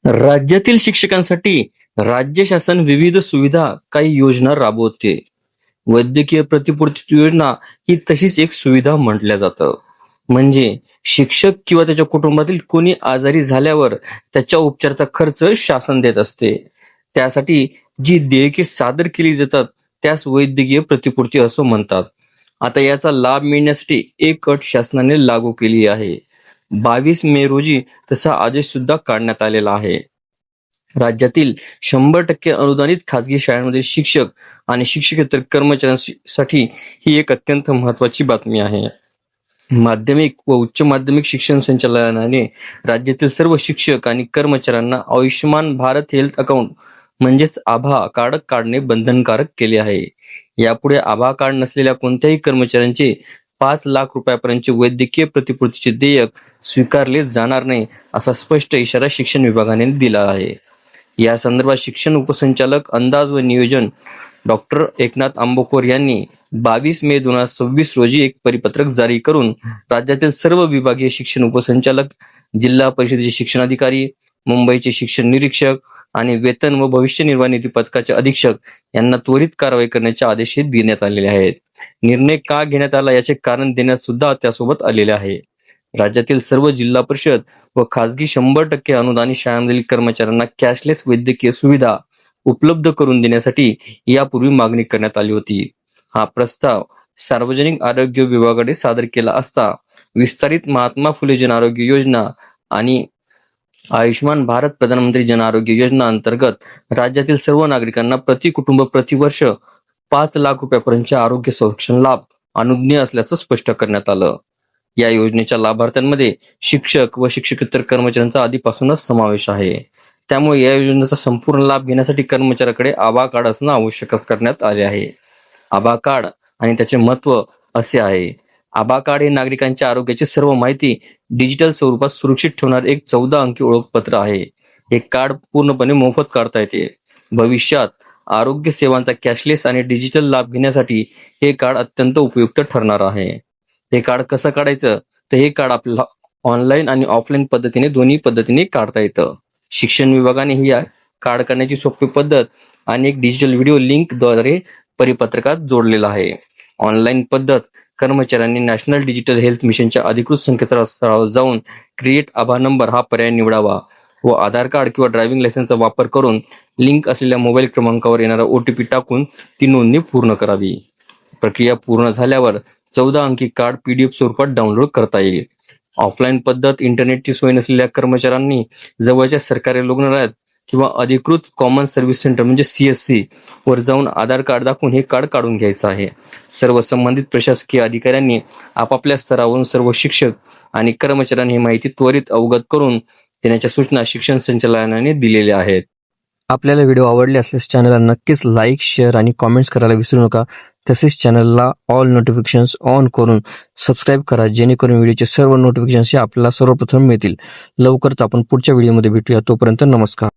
राज्यातील शिक्षकांसाठी राज्य शासन विविध सुविधा काही योजना राबवते. वैद्यकीय प्रतिपूर्ती योजना ही तशीच एक सुविधा म्हटल्या जातं. म्हणजे शिक्षक किंवा त्याच्या कुटुंबातील कोणी आजारी झाल्यावर त्याच्या उपचाराचा खर्च शासन देत असते. त्यासाठी जी देयके सादर केली जातात त्यास वैद्यकीय प्रतिपूर्ती असं म्हणतात. आता याचा लाभ मिळण्यासाठी एक अट शासनाने लागू केली आहे. 22 मे रोजी तसा आदेश सुद्धा काढण्यात आलेला आहे. राज्यातील 100% अनुदानित खाजगी शाळांमधील शिक्षक आणि शिक्षकेतर कर्मचाऱ्यांसाठी ही एक अत्यंत महत्वाची बातमी आहे. माध्यमिक व उच्च माध्यमिक शिक्षण संचालनालयाने राज्यातील सर्व शिक्षक आणि कर्मचाऱ्यांना आयुष्यमान भारत हेल्थ अकाउंट म्हणजेच आभा कार्ड काढणे बंधनकारक केले आहे. यापुढे आभा कार्ड नसलेल्या कोणत्याही कर्मचाऱ्यांचे 5 लाख रुपयापर्यंतचे वैद्यकीय प्रतिपूर्तीचे देयक स्वीकारले जाणार नाही असा स्पष्ट इशारा शिक्षण विभागाने दिला आहे. या संदर्भात शिक्षण उपसंचालक अंदाज व नियोजन डॉक्टर एकनाथ आंबोकर यांनी 22 मे 2026 रोजी एक परिपत्रक जारी करून राज्यातील सर्व विभागीय शिक्षण उपसंचालक, जिल्हा परिषदेचे शिक्षणाधिकारी, मुंबईचे शिक्षण निरीक्षक आणि वेतन व भविष्य निर्वाह निधी पथकाचे अधीक्षक यांना त्वरित कारवाई करण्याचे आदेश देण्यात आलेले आहेत. निर्णय का घेण्यात आला याचे कारण देण्यात सुद्धा त्यासोबत आलेले आहे. राज्यातील सर्व जिल्हा परिषद व खासगी 100% अनुदानित शाळांमधील कर्मचाऱ्यांना कॅशलेस वैद्यकीय सुविधा उपलब्ध करून देण्यासाठी यापूर्वी मागणी करण्यात आली होती. हा प्रस्ताव सार्वजनिक आरोग्य विभागाकडे सादर केला असता विस्तारित महात्मा फुले जन आरोग्य योजना आणि आयुष्यमान भारत प्रधानमंत्री जन आरोग्य योजना अंतर्गत राज्यातील सर्व नागरिकांना प्रति कुटुंब प्रतिवर्ष 5 लाख रुपयापर्यंतचे आरोग्य संरक्षण लाभ अनुज्ञेय असल्याचं स्पष्ट करण्यात आलं. या योजनेच्या लाभार्थ्यांमध्ये शिक्षक व शिक्षकेतर कर्मचाऱ्यांचा आधीपासूनच समावेश आहे. त्यामुळे या योजनेचा संपूर्ण लाभ घेण्यासाठी कर्मचाऱ्याकडे आभा कार्ड असणं आवश्यक करण्यात आले आहे. आभा कार्ड आणि त्याचे महत्व असे आहे. आभा कार्ड हे नागरिकांच्या आरोग्याची सर्व माहिती डिजिटल स्वरूपात सुरक्षित ठेवणार एक 14 अंकी ओळखपत्र आहे. हे कार्ड पूर्णपणे मोफत काढता येते. भविष्यात आरोग्य सेवांचा कॅशलेस आणि डिजिटल लाभ घेण्यासाठी हे कार्ड अत्यंत उपयुक्त ठरणार आहे. हे कार्ड कसं काढायचं तर हे कार्ड आपल्याला ऑनलाईन आणि ऑफलाईन पद्धतीने दोन्ही पद्धतीने काढता येतं. शिक्षण विभागाने ही कार्ड काढण्याची सोपी पद्धत आणि एक डिजिटल व्हिडिओ लिंक द्वारे परिपत्रकात जोडलेला आहे. ऑनलाईन पद्धत कर्मचाऱ्यांनी नॅशनल डिजिटल हेल्थ मिशनच्या अधिकृत संकेतस्थळावर जाऊन क्रिएट आभा नंबर हा पर्याय निवडावा व आधार कार्ड किंवा ड्रायव्हिंग लायसन्सचा वापर करून लिंक असलेल्या मोबाईल क्रमांकावर येणारा OTP टाकून ती नोंदणी पूर्ण करावी. प्रक्रिया पूर्ण झाल्यावर 14 अंकी कार्ड PDF स्वरूपात डाउनलोड करता येईल. ऑफलाईन पद्धत इंटरनेटची सोय नसलेल्या कर्मचाऱ्यांनी जवळच्या सरकारी रुग्णालयात किंवा अधिकृत कॉमन सर्व्हिस सेंटर म्हणजे CSC वर जाऊन आधार कार्ड दाखवून हे कार्ड काढून घ्यायचं आहे. सर्व संबंधित प्रशासकीय अधिकाऱ्यांनी आपापल्या स्तरावरून सर्व शिक्षक आणि कर्मचाऱ्यांनी ही माहिती त्वरित अवगत करून देण्याच्या सूचना शिक्षण संचालनालयाने दिलेल्या आहेत. आपल्याला व्हिडिओ आवडले असल्यास चॅनलला नक्कीच लाईक, शेअर आणि कॉमेंट्स करायला विसरू नका. तसेच चॅनलला ऑल नोटिफिकेशन्स ऑन करून सबस्क्राईब करा, जेणेकरून व्हिडिओचे सर्व नोटिफिकेशन्स आपल्याला सर्वप्रथम मिळतील. लवकरच आपण पुढच्या व्हिडिओमध्ये भेटूया. तोपर्यंत नमस्कार.